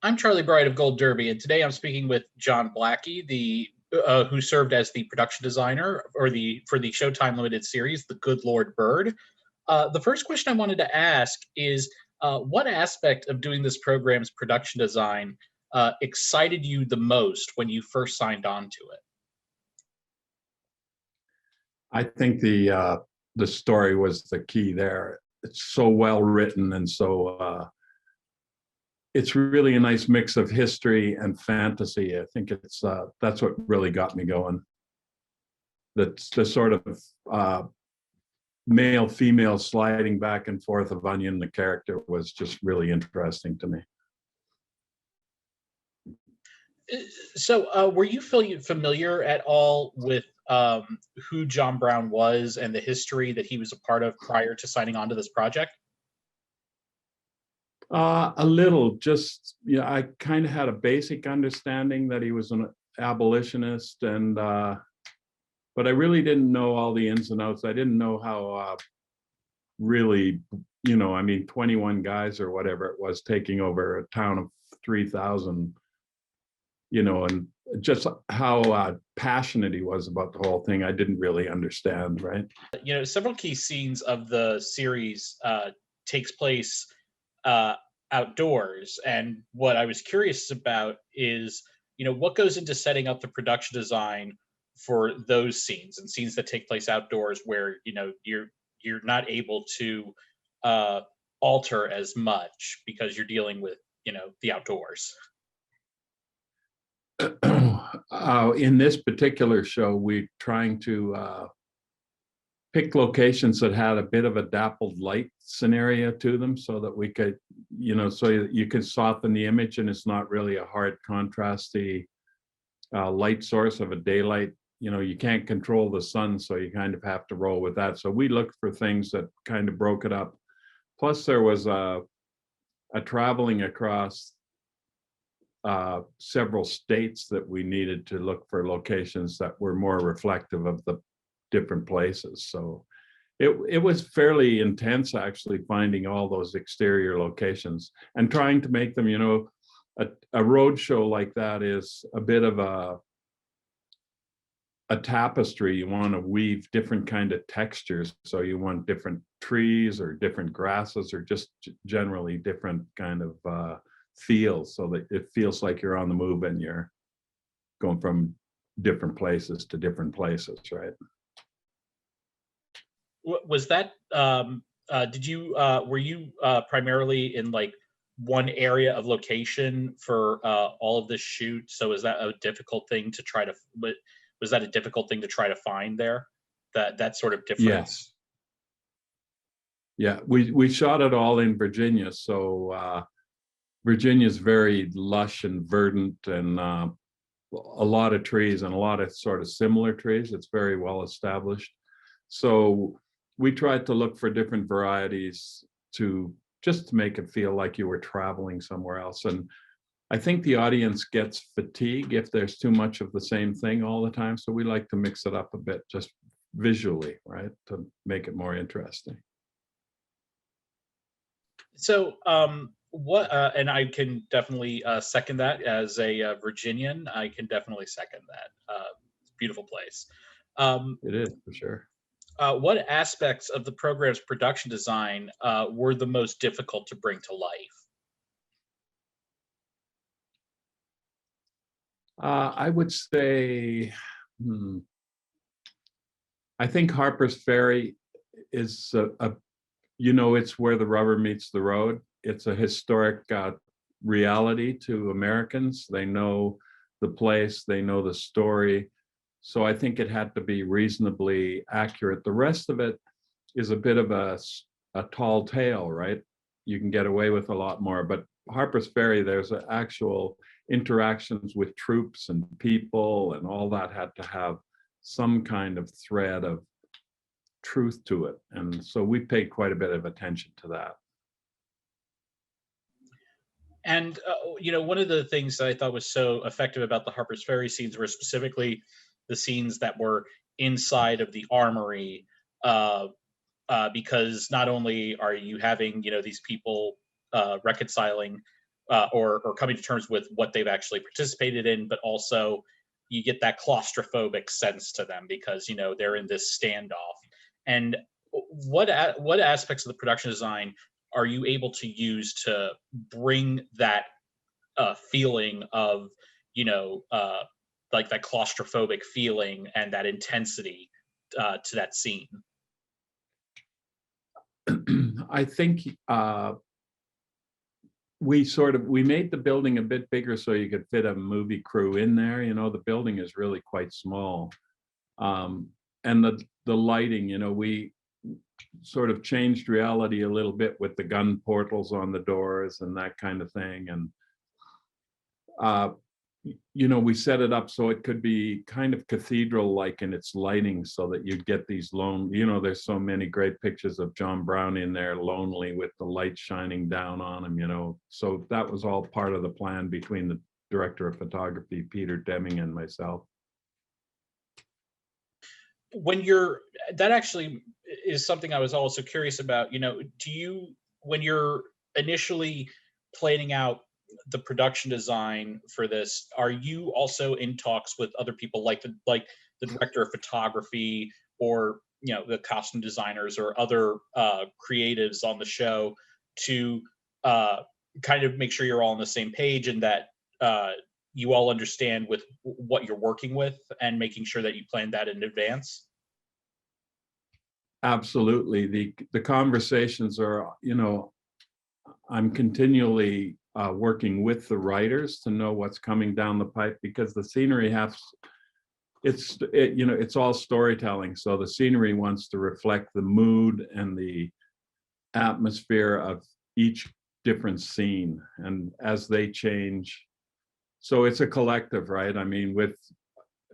I'm Charlie Bright of Gold Derby, and today I'm speaking with John Blackie, the who served as the production designer for the Showtime limited series, The Good Lord Bird. The first question I wanted to ask is, what aspect of doing this program's production design excited you the most when you first signed on to it? I think the story was the key there. It's so well written, and so it's really a nice mix of history and fantasy. I think that's what really got me going. That's the sort of male female sliding back and forth of Onion, the character, was just really interesting to me. So, were you familiar at all with who John Brown was and the history that he was a part of prior to signing on to this project? A little, just yeah. I kind of had a basic understanding that he was an abolitionist, and but I really didn't know all the ins and outs. I didn't know how really, I mean, 21 guys or whatever it was taking over a town of 3,000. And just how passionate he was about the whole thing, I didn't really understand, right? Several key scenes of the series takes place outdoors, and what I was curious about is, what goes into setting up the production design for those scenes and scenes that take place outdoors, where you're not able to alter as much because you're dealing with the outdoors. In this particular show, we're trying to pick locations that had a bit of a dappled light scenario to them, so that we could, so you could soften the image, and it's not really a hard contrasty light source of a daylight. You can't control the sun, so you kind of have to roll with that. So we looked for things that kind of broke it up. Plus, there was a traveling across several states that we needed to look for locations that were more reflective of the different places. So it was fairly intense, actually, finding all those exterior locations and trying to make them, a road show like that is a bit of a tapestry. You want to weave different kind of textures. So you want different trees or different grasses, or just generally different kind of feels, so that it feels like you're on the move and you're going from different places to different places, right? Was that were you primarily in like one area of location for all of this shoot? So is that a difficult thing to try to was that a difficult thing to try to find there, that sort of difference? Yes. Yeah, we shot it all in Virginia, so Virginia's very lush and verdant, and a lot of trees and a lot of sort of similar trees. It's very well established. So we tried to look for different varieties to just make it feel like you were traveling somewhere else. And I think the audience gets fatigue if there's too much of the same thing all the time. So we like to mix it up a bit, just visually, right, to make it more interesting. So, and I can definitely second that as a Virginian. I can definitely second that. It's a beautiful place. It is, for sure. What aspects of the program's production design were the most difficult to bring to life? I would say, I think Harpers Ferry is it's where the rubber meets the road. It's a historic reality to Americans. They know the place, they know the story. So I think it had to be reasonably accurate. The rest of it is a bit of a tall tale, right? You can get away with a lot more, but Harpers Ferry, there's actual interactions with troops and people, and all that had to have some kind of thread of truth to it. And so we paid quite a bit of attention to that. And one of the things that I thought was so effective about the Harpers Ferry scenes were specifically the scenes that were inside of the armory, because not only are you having these people reconciling or coming to terms with what they've actually participated in, but also you get that claustrophobic sense to them because they're in this standoff. And what aspects of the production design are you able to use to bring that feeling of like that claustrophobic feeling and that intensity to that scene? I think we made the building a bit bigger so you could fit a movie crew in there. The building is really quite small. And the lighting, we sort of changed reality a little bit with the gun portals on the doors and that kind of thing. And we set it up so it could be kind of cathedral-like in its lighting, so that you'd get these lone, there's so many great pictures of John Brown in there lonely with the light shining down on him, so that was all part of the plan between the director of photography, Peter Deming, and myself. That actually is something I was also curious about, when you're initially planning out the production design for this, are you also in talks with other people like the director of photography, or the costume designers, or other creatives on the show, to kind of make sure you're all on the same page, and that you all understand with what you're working with, and making sure that you plan that in advance? Absolutely. The conversations are, I'm continually working with the writers to know what's coming down the pipe, because the scenery it's all storytelling. So the scenery wants to reflect the mood and the atmosphere of each different scene, and as they change. So it's a collective, right? I mean,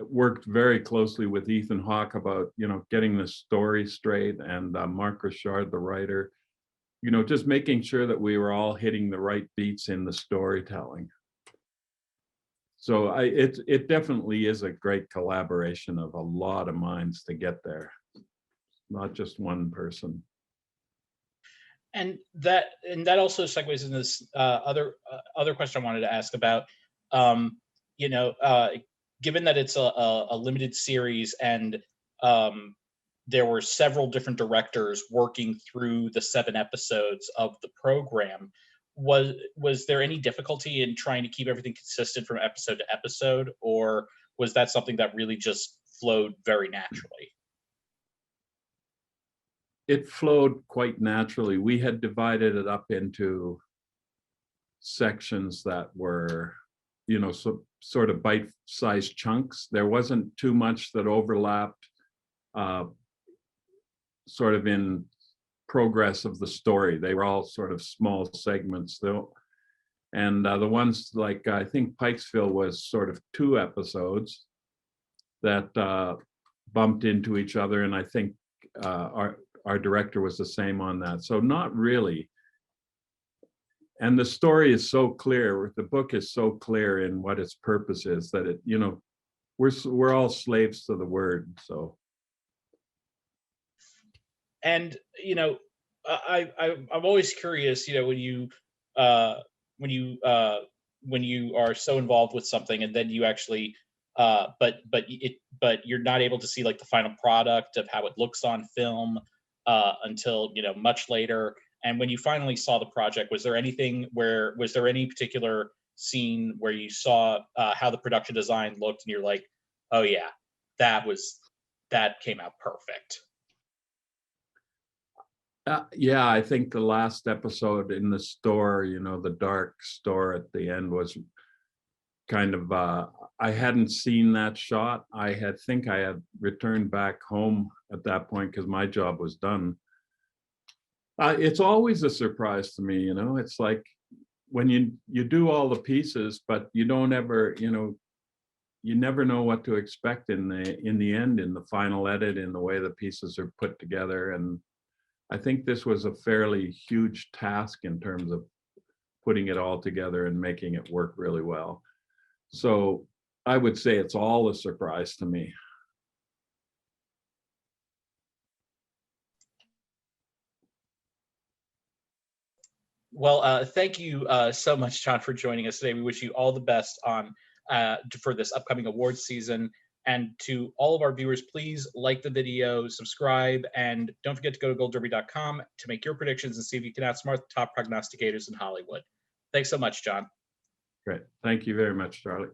worked very closely with Ethan Hawke about, getting the story straight, and Mark Richard, the writer, just making sure that we were all hitting the right beats in the storytelling. So it definitely is a great collaboration of a lot of minds to get there, not just one person. And that also segues into this other question I wanted to ask about. Given that it's a limited series, and there were several different directors working through the 7 episodes of the program, was there any difficulty in trying to keep everything consistent from episode to episode, or was that something that really just flowed very naturally? It flowed quite naturally. We had divided it up into sections that were, sort of bite-sized chunks. There wasn't too much that overlapped sort of in progress of the story. They were all sort of small segments though. And the ones like, I think Pikesville was sort of 2 episodes that bumped into each other. And I think our director was the same on that. So not really. And the story is so clear, the book is so clear in what its purpose is, that it, we're all slaves to the word. So. And I'm always curious, when you are so involved with something, and then you actually but you're not able to see like the final product of how it looks on film until much later. And when you finally saw the project, was there any particular scene where you saw how the production design looked, and you're like, oh yeah, that came out perfect? Yeah, I think the last episode in the store, the dark store at the end, was kind of, I hadn't seen that shot. I had returned back home at that point because my job was done. It's always a surprise to me, it's like when you do all the pieces, but you don't ever, you never know what to expect in the end, in the final edit, in the way the pieces are put together. And I think this was a fairly huge task in terms of putting it all together and making it work really well. So I would say it's all a surprise to me. Well, thank you so much, John, for joining us today. We wish you all the best on for this upcoming awards season. And to all of our viewers, please like the video, subscribe, and don't forget to go to goldderby.com to make your predictions and see if you can outsmart the top prognosticators in Hollywood. Thanks so much, John. Great. Thank you very much, Charlie.